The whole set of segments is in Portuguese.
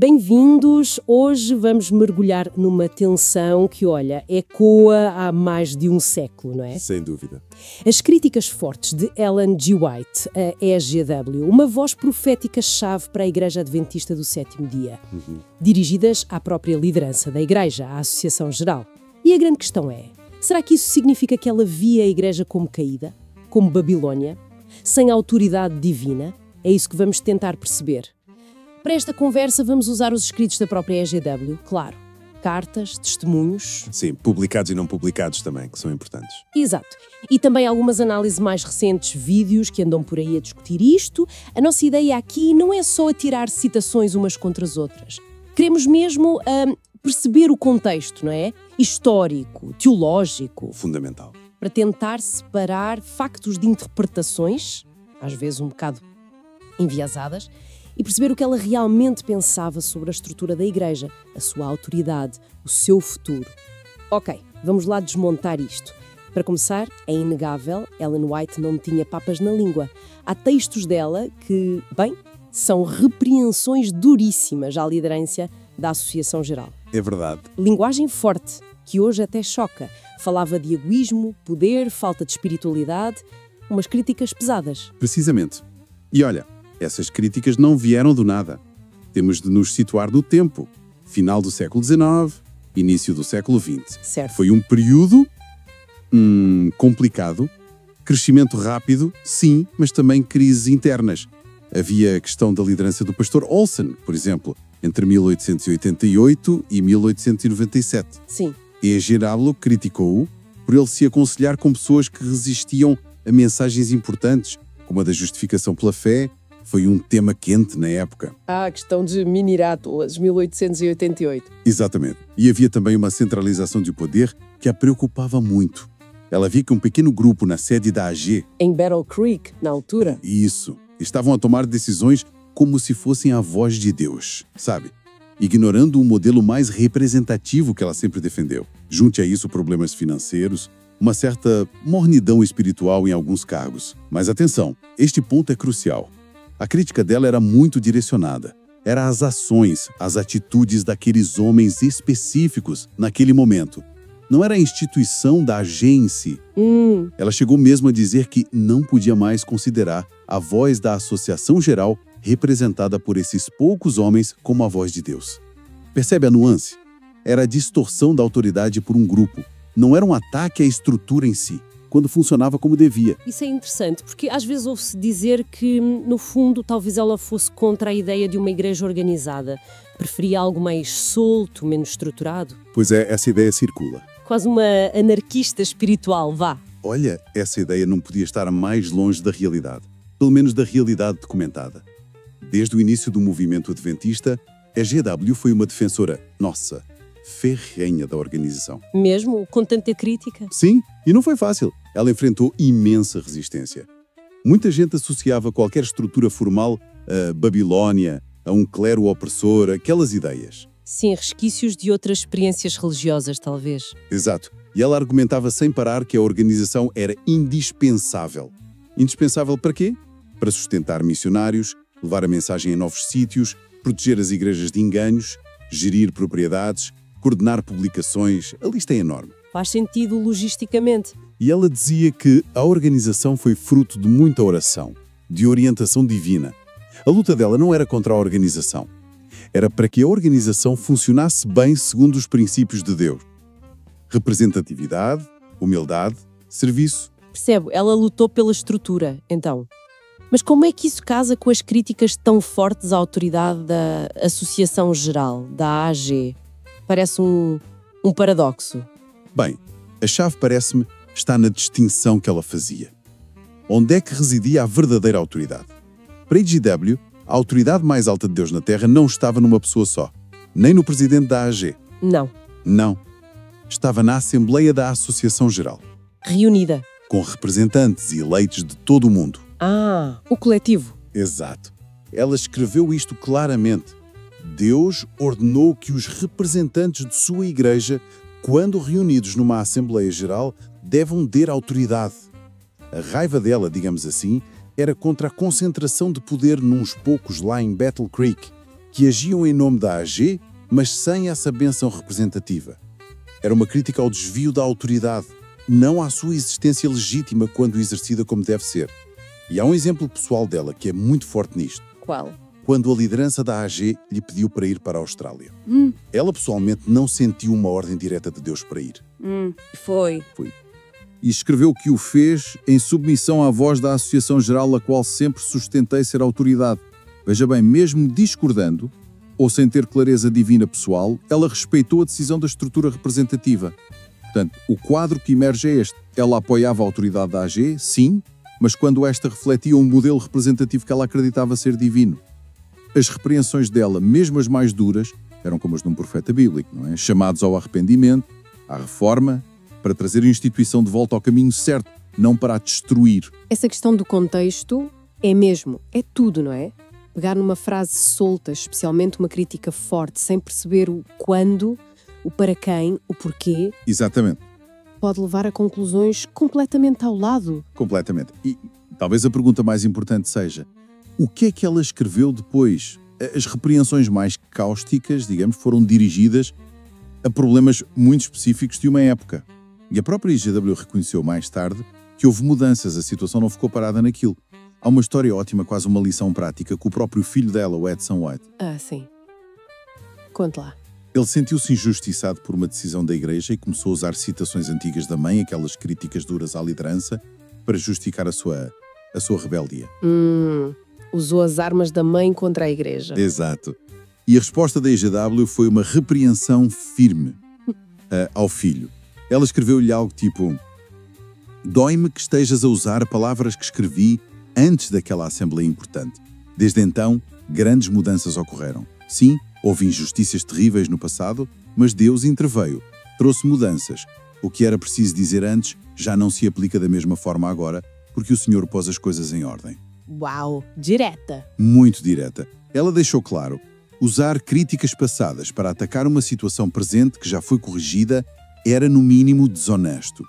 Bem-vindos! Hoje vamos mergulhar numa tensão que, olha, ecoa há mais de um século, não é? Sem dúvida. As críticas fortes de Ellen G. White, a EGW, uma voz profética-chave para a Igreja Adventista do Sétimo Dia, dirigidas à própria liderança da Igreja, à Associação Geral. E a grande questão é, será que isso significa que ela via a Igreja como caída? Como Babilônia? Sem autoridade divina? É isso que vamos tentar perceber. Para esta conversa vamos usar os escritos da própria EGW, claro. Cartas, testemunhos... Sim, publicados e não publicados também, que são importantes. Exato. E também algumas análises mais recentes, vídeos que andam por aí a discutir isto. A nossa ideia aqui não é só atirar citações umas contra as outras. Queremos mesmo perceber o contexto, não é? Histórico, teológico. Fundamental. Para tentar separar factos de interpretações, às vezes um bocado enviesadas, e perceber o que ela realmente pensava sobre a estrutura da Igreja, a sua autoridade, o seu futuro. Ok, vamos lá desmontar isto. Para começar, é inegável, Ellen White não tinha papas na língua. Há textos dela que, bem, são repreensões duríssimas à liderança da Associação Geral. É verdade. Linguagem forte, que hoje até choca. Falava de egoísmo, poder, falta de espiritualidade, umas críticas pesadas. Precisamente. E olha, essas críticas não vieram do nada. Temos de nos situar no tempo. Final do século XIX, início do século XX. Certo. Foi um período complicado, crescimento rápido, sim, mas também crises internas. Havia a questão da liderança do pastor Olsen, por exemplo, entre 1888 e 1897. Sim. E a EGW criticou-o por ele se aconselhar com pessoas que resistiam a mensagens importantes, como a da justificação pela fé. Foi um tema quente na época. A questão de Minirátulas, 1888. Exatamente. E havia também uma centralização de poder que a preocupava muito. Ela via que um pequeno grupo na sede da AG... Em Battle Creek, na altura? Isso. Estavam a tomar decisões como se fossem a voz de Deus, sabe? Ignorando o modelo mais representativo que ela sempre defendeu. Junte a isso problemas financeiros, uma certa mornidão espiritual em alguns cargos. Mas atenção, este ponto é crucial. A crítica dela era muito direcionada. Era as ações, as atitudes daqueles homens específicos naquele momento. Não era a instituição da AG em si. Ela chegou mesmo a dizer que não podia mais considerar a voz da Associação Geral representada por esses poucos homens como a voz de Deus. Percebe a nuance? Era a distorção da autoridade por um grupo. Não era um ataque à estrutura em si, quando funcionava como devia. Isso é interessante, porque às vezes ouve-se dizer que, no fundo, talvez ela fosse contra a ideia de uma igreja organizada. Preferia algo mais solto, menos estruturado. Pois é, essa ideia circula. Quase uma anarquista espiritual, vá. Olha, essa ideia não podia estar mais longe da realidade. Pelo menos da realidade documentada. Desde o início do movimento adventista, a EGW foi uma defensora, nossa, ferrenha da organização. Mesmo com tanta crítica? Sim, e não foi fácil. Ela enfrentou imensa resistência. Muita gente associava qualquer estrutura formal a Babilônia, a um clero opressor, aquelas ideias. Sim, resquícios de outras experiências religiosas, talvez. Exato. E ela argumentava sem parar que a organização era indispensável. Indispensável para quê? Para sustentar missionários, levar a mensagem a novos sítios, proteger as igrejas de enganos, gerir propriedades, coordenar publicações, a lista é enorme. Faz sentido logisticamente. E ela dizia que a organização foi fruto de muita oração, de orientação divina. A luta dela não era contra a organização. Era para que a organização funcionasse bem segundo os princípios de Deus. Representatividade, humildade, serviço. Percebo, ela lutou pela estrutura, então. Mas como é que isso casa com as críticas tão fortes à autoridade da Associação Geral, da AG? Parece um paradoxo. Bem, a chave parece-me está na distinção que ela fazia. Onde é que residia a verdadeira autoridade? Para a EGW, a autoridade mais alta de Deus na Terra não estava numa pessoa só, nem no presidente da AG. Não. Não. Estava na Assembleia da Associação Geral. Reunida. Com representantes eleitos de todo o mundo. Ah, o coletivo. Exato. Ela escreveu isto claramente. Deus ordenou que os representantes de sua igreja, quando reunidos numa Assembleia Geral, devam ter autoridade. A raiva dela, digamos assim, era contra a concentração de poder nuns poucos lá em Battle Creek, que agiam em nome da AG, mas sem essa bênção representativa. Era uma crítica ao desvio da autoridade, não à sua existência legítima quando exercida como deve ser. E há um exemplo pessoal dela que é muito forte nisto. Qual? Quando a liderança da AG lhe pediu para ir para a Austrália. Ela pessoalmente não sentiu uma ordem direta de Deus para ir. Foi. E escreveu que o fez em submissão à voz da Associação Geral, a qual sempre sustentei ser autoridade. Veja bem, mesmo discordando, ou sem ter clareza divina pessoal, ela respeitou a decisão da estrutura representativa. Portanto, o quadro que emerge é este. Ela apoiava a autoridade da AG, sim, mas quando esta refletia um modelo representativo que ela acreditava ser divino. As repreensões dela, mesmo as mais duras, eram como as de um profeta bíblico, não é? Chamados ao arrependimento, à reforma, para trazer a instituição de volta ao caminho certo, não para a destruir. Essa questão do contexto é tudo, não é? Pegar numa frase solta, especialmente uma crítica forte, sem perceber o quando, o para quem, o porquê, Exatamente. pode levar a conclusões completamente ao lado. Completamente. E talvez a pergunta mais importante seja: o que é que ela escreveu depois? As repreensões mais cáusticas, digamos, foram dirigidas a problemas muito específicos de uma época. E a própria IGW reconheceu mais tarde que houve mudanças, a situação não ficou parada naquilo. Há uma história ótima, quase uma lição prática, com o próprio filho dela, o Edson White. Ah, sim. Conte lá. Ele sentiu-se injustiçado por uma decisão da igreja e começou a usar citações antigas da mãe, aquelas críticas duras à liderança, para justificar a sua rebeldia. Usou as armas da mãe contra a igreja. Exato. E a resposta da IGW foi uma repreensão firme ao filho. Ela escreveu-lhe algo tipo: dói-me que estejas a usar palavras que escrevi antes daquela assembleia importante. Desde então, grandes mudanças ocorreram. Sim, houve injustiças terríveis no passado, mas Deus interveio, trouxe mudanças. O que era preciso dizer antes já não se aplica da mesma forma agora, porque o Senhor pôs as coisas em ordem. Uau, direta. Muito direta. Ela deixou claro: usar críticas passadas para atacar uma situação presente que já foi corrigida era, no mínimo, desonesto.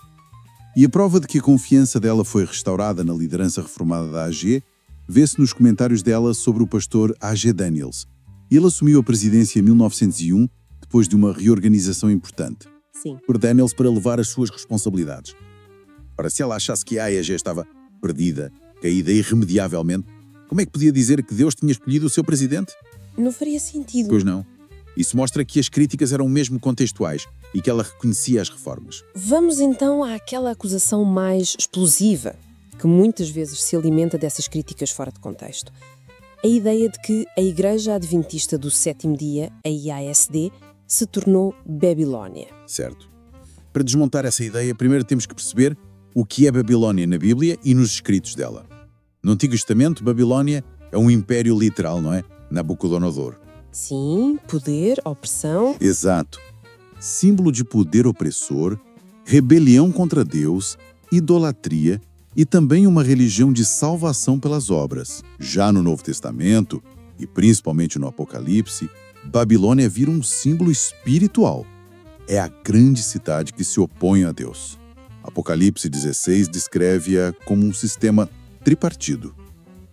E a prova de que a confiança dela foi restaurada na liderança reformada da AG vê-se nos comentários dela sobre o pastor A.G. Daniels. Ele assumiu a presidência em 1901, depois de uma reorganização importante. Sim. Por Daniels para levar as suas responsabilidades. Ora, se ela achasse que a AEG estava perdida, caída irremediavelmente, como é que podia dizer que Deus tinha escolhido o seu presidente? Não faria sentido. Pois não. Isso mostra que as críticas eram mesmo contextuais e que ela reconhecia as reformas. Vamos então àquela acusação mais explosiva, que muitas vezes se alimenta dessas críticas fora de contexto. A ideia de que a Igreja Adventista do Sétimo Dia, a IASD, se tornou Babilónia. Certo. Para desmontar essa ideia, primeiro temos que perceber o que é Babilónia na Bíblia e nos escritos dela. No Antigo Testamento, Babilónia é um império literal, não é? Nabucodonosor. Sim, poder, opressão. Exato. Símbolo de poder opressor, rebelião contra Deus, idolatria e também uma religião de salvação pelas obras. Já no Novo Testamento, e principalmente no Apocalipse, Babilônia vira um símbolo espiritual. É a grande cidade que se opõe a Deus. Apocalipse 16 descreve-a como um sistema tripartido.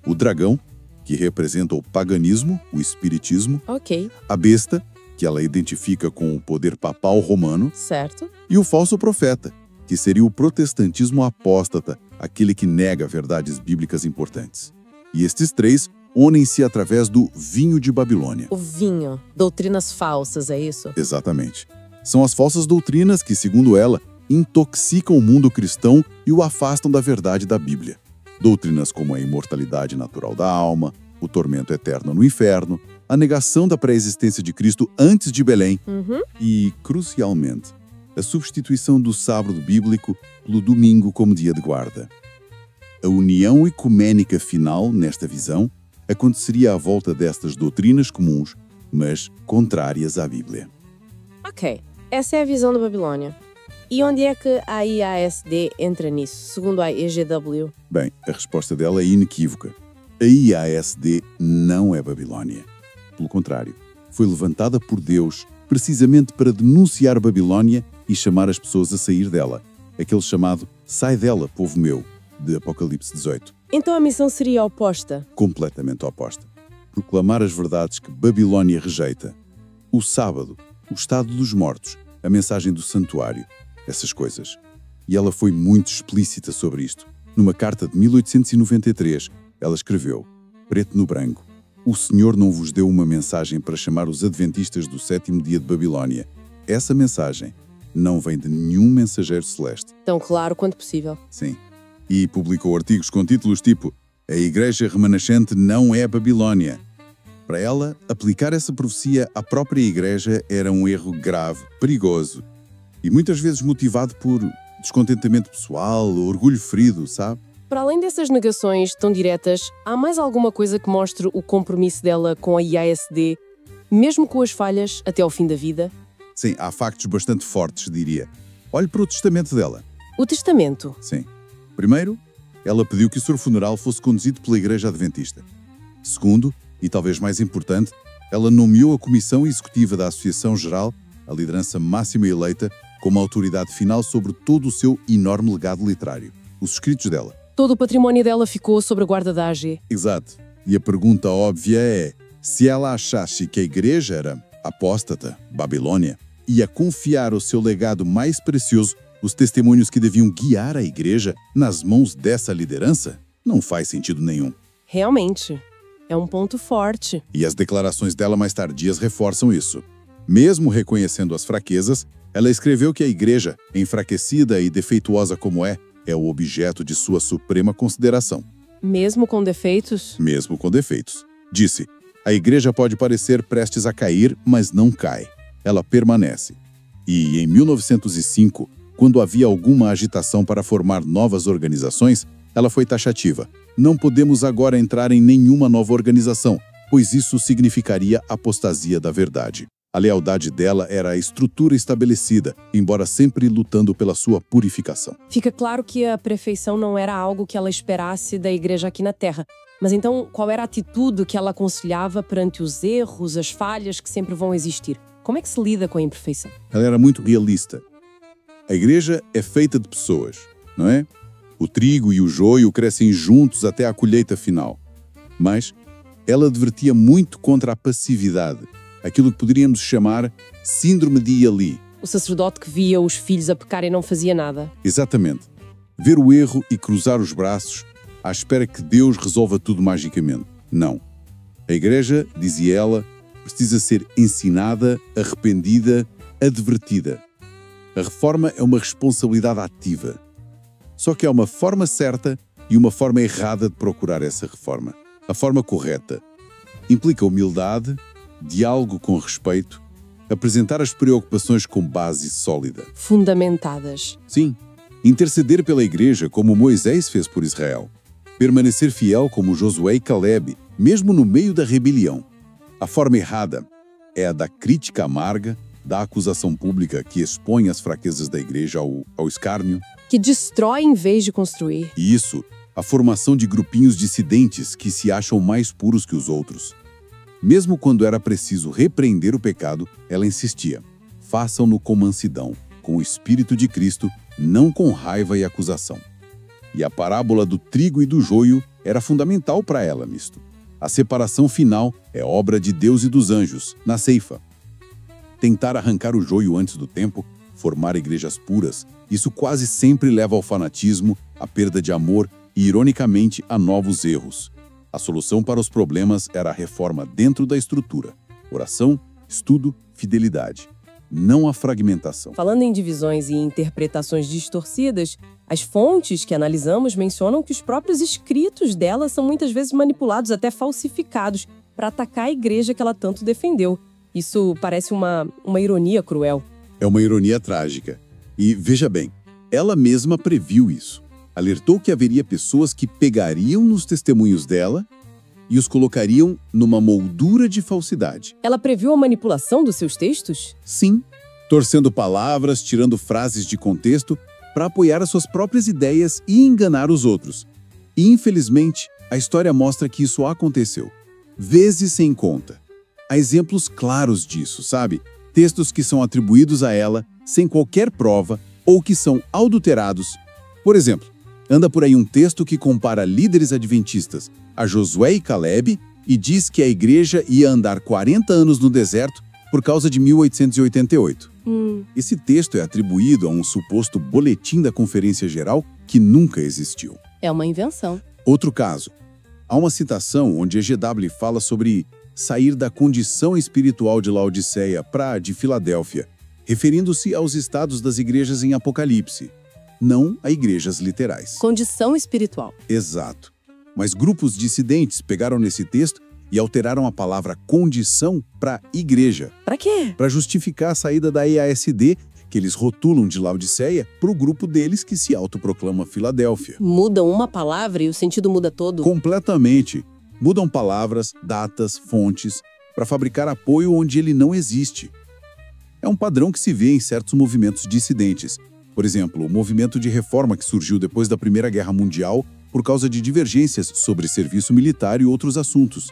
O dragão, que representa o paganismo, o espiritismo. Ok. A besta, que ela identifica com o poder papal romano. Certo. E o falso profeta, que seria o protestantismo apóstata, aquele que nega verdades bíblicas importantes. E estes três unem-se através do vinho de Babilônia. O vinho. Doutrinas falsas, é isso? Exatamente. São as falsas doutrinas que, segundo ela, intoxicam o mundo cristão e o afastam da verdade da Bíblia. Doutrinas como a imortalidade natural da alma, o tormento eterno no inferno, a negação da pré-existência de Cristo antes de Belém e, crucialmente, a substituição do sábado bíblico pelo domingo como dia de guarda. A união ecumênica final, nesta visão, aconteceria à volta destas doutrinas comuns, mas contrárias à Bíblia. Ok, essa é a visão da Babilônia. E onde é que a IASD entra nisso, segundo a IGW? Bem, a resposta dela é inequívoca. A IASD não é Babilônia. Pelo contrário, foi levantada por Deus precisamente para denunciar Babilônia e chamar as pessoas a sair dela. Aquele chamado "Sai dela, povo meu", de Apocalipse 18. Então a missão seria oposta? Completamente oposta. proclamar as verdades que Babilônia rejeita. O sábado, o estado dos mortos, a mensagem do santuário, essas coisas. E ela foi muito explícita sobre isto. Numa carta de 1893, ela escreveu, preto no branco, o Senhor não vos deu uma mensagem para chamar os adventistas do sétimo dia de Babilônia. Essa mensagem não vem de nenhum mensageiro celeste. Tão claro quanto possível. Sim. E publicou artigos com títulos tipo A Igreja Remanescente não é Babilônia. Para ela, aplicar essa profecia à própria Igreja era um erro grave, perigoso e muitas vezes motivado por descontentamento pessoal, orgulho ferido, sabe? Para além dessas negações tão diretas, há mais alguma coisa que mostre o compromisso dela com a IASD, mesmo com as falhas até ao fim da vida? Sim, há factos bastante fortes, diria. Olhe para o testamento dela. O testamento? Sim. Primeiro, ela pediu que o seu funeral fosse conduzido pela Igreja Adventista. Segundo, e talvez mais importante, ela nomeou a Comissão Executiva da Associação Geral, a liderança máxima eleita, como autoridade final sobre todo o seu enorme legado literário. Os escritos dela. Todo o património dela ficou sob a guarda da AG. Exato. E a pergunta óbvia é, se ela achasse que a Igreja era apóstata, Babilônia, ia confiar o seu legado mais precioso, os testemunhos que deviam guiar a Igreja, nas mãos dessa liderança? Não faz sentido nenhum. Realmente. É um ponto forte. E as declarações dela mais tardias reforçam isso. Mesmo reconhecendo as fraquezas, ela escreveu que a Igreja, enfraquecida e defeituosa como é o objeto de sua suprema consideração. Mesmo com defeitos? Mesmo com defeitos. Disse, a Igreja pode parecer prestes a cair, mas não cai. Ela permanece. E em 1905, quando havia alguma agitação para formar novas organizações, ela foi taxativa. Não podemos agora entrar em nenhuma nova organização, pois isso significaria apostasia da verdade. A lealdade dela era a estrutura estabelecida, embora sempre lutando pela sua purificação. Fica claro que a perfeição não era algo que ela esperasse da Igreja aqui na Terra. Mas então, qual era a atitude que ela aconselhava perante os erros, as falhas que sempre vão existir? Como é que se lida com a imperfeição? Ela era muito realista. A Igreja é feita de pessoas, não é? O trigo e o joio crescem juntos até a colheita final. Mas ela advertia muito contra a passividade, aquilo que poderíamos chamar síndrome de Eli. O sacerdote que via os filhos a pecar e não fazia nada. Exatamente. Ver o erro e cruzar os braços à espera que Deus resolva tudo magicamente. Não. A Igreja, dizia ela, precisa ser ensinada, arrependida, advertida. A reforma é uma responsabilidade ativa. Só que há uma forma certa e uma forma errada de procurar essa reforma. A forma correta implica humildade, diálogo com respeito, apresentar as preocupações com base sólida. Fundamentadas. Sim, interceder pela Igreja como Moisés fez por Israel. Permanecer fiel como Josué e Caleb, mesmo no meio da rebelião. A forma errada é a da crítica amarga, da acusação pública que expõe as fraquezas da Igreja ao escárnio. Que destrói em vez de construir. E isso, a formação de grupinhos dissidentes que se acham mais puros que os outros. Mesmo quando era preciso repreender o pecado, ela insistia. Façam-no com mansidão, com o Espírito de Cristo, não com raiva e acusação. E a parábola do trigo e do joio era fundamental para ela nisto. A separação final é obra de Deus e dos anjos, na ceifa. Tentar arrancar o joio antes do tempo, formar igrejas puras, isso quase sempre leva ao fanatismo, à perda de amor e, ironicamente, a novos erros. A solução para os problemas era a reforma dentro da estrutura. Oração, estudo, fidelidade. Não a fragmentação. Falando em divisões e interpretações distorcidas, as fontes que analisamos mencionam que os próprios escritos dela são muitas vezes manipulados, até falsificados, para atacar a igreja que ela tanto defendeu. Isso parece uma ironia cruel. É uma ironia trágica. E, veja bem, ela mesma previu isso. Alertou que haveria pessoas que pegariam nos testemunhos dela e os colocariam numa moldura de falsidade. Ela previu a manipulação dos seus textos? Sim, torcendo palavras, tirando frases de contexto para apoiar as suas próprias ideias e enganar os outros. E, infelizmente, a história mostra que isso aconteceu. Vezes sem conta. Há exemplos claros disso, sabe? Textos que são atribuídos a ela sem qualquer prova ou que são adulterados. Por exemplo, anda por aí um texto que compara líderes adventistas a Josué e Caleb e diz que a igreja ia andar 40 anos no deserto por causa de 1888. Esse texto é atribuído a um suposto boletim da Conferência Geral que nunca existiu. É uma invenção. Outro caso. Há uma citação onde EGW fala sobre sair da condição espiritual de Laodiceia para a de Filadélfia, referindo-se aos estados das igrejas em Apocalipse, não a igrejas literais. Condição espiritual. Exato. Mas grupos dissidentes pegaram nesse texto e alteraram a palavra condição para igreja. Para quê? Para justificar a saída da EASD, que eles rotulam de Laodiceia, para o grupo deles que se autoproclama Filadélfia. Mudam uma palavra e o sentido muda todo? Completamente. Mudam palavras, datas, fontes, para fabricar apoio onde ele não existe. É um padrão que se vê em certos movimentos dissidentes. Por exemplo, o movimento de reforma que surgiu depois da Primeira Guerra Mundial por causa de divergências sobre serviço militar e outros assuntos.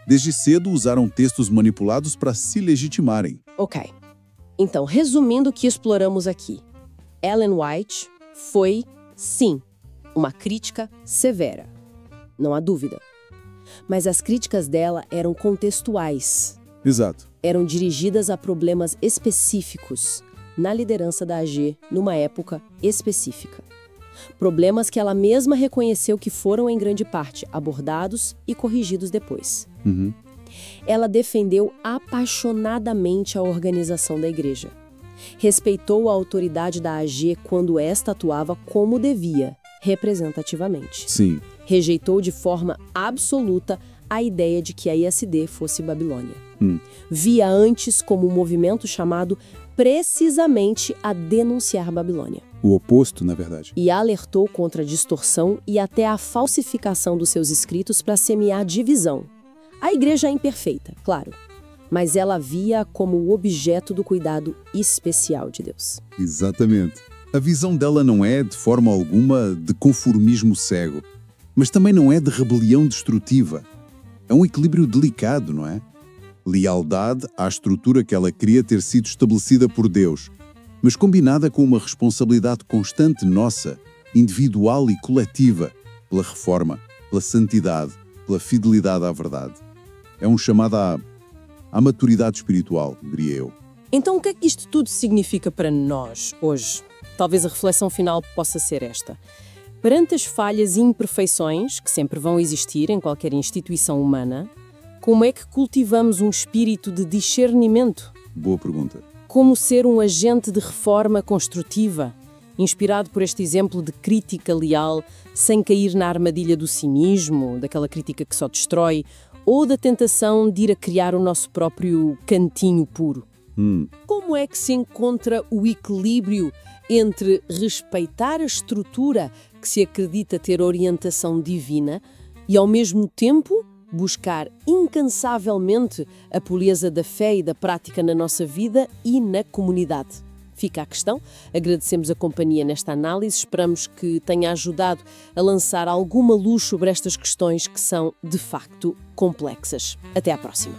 Desde cedo usaram textos manipulados para se legitimarem. Ok. Então, resumindo o que exploramos aqui, Ellen White foi, sim, uma crítica severa. Não há dúvida. Mas as críticas dela eram contextuais. Exato. Eram dirigidas a problemas específicos na liderança da AG numa época específica. Problemas que ela mesma reconheceu que foram, em grande parte, abordados e corrigidos depois. Ela defendeu apaixonadamente a organização da igreja. Respeitou a autoridade da AG quando esta atuava como devia, representativamente. Sim. Rejeitou de forma absoluta a ideia de que a ISD fosse Babilônia. Via antes como um movimento chamado precisamente a denunciar Babilônia. O oposto, na verdade. E alertou contra a distorção e até a falsificação dos seus escritos para semear divisão. A igreja é imperfeita, claro, mas ela via como o objeto do cuidado especial de Deus. Exatamente. A visão dela não é, de forma alguma, de conformismo cego, mas também não é de rebelião destrutiva. É um equilíbrio delicado, não é? Lealdade à estrutura que ela queria ter sido estabelecida por Deus, mas combinada com uma responsabilidade constante nossa, individual e coletiva, pela reforma, pela santidade, pela fidelidade à verdade. É um chamado à maturidade espiritual, diria eu. Então o que é que isto tudo significa para nós, hoje? Talvez a reflexão final possa ser esta. Perante as falhas e imperfeições que sempre vão existir em qualquer instituição humana, como é que cultivamos um espírito de discernimento? Boa pergunta. Como ser um agente de reforma construtiva, inspirado por este exemplo de crítica leal, sem cair na armadilha do cinismo, daquela crítica que só destrói, ou da tentação de ir a criar o nosso próprio cantinho puro? Como é que se encontra o equilíbrio entre respeitar a estrutura que se acredita ter orientação divina e, ao mesmo tempo, buscar incansavelmente a pureza da fé e da prática na nossa vida e na comunidade? Fica a questão. Agradecemos a companhia nesta análise. Esperamos que tenha ajudado a lançar alguma luz sobre estas questões que são, de facto, complexas. Até à próxima.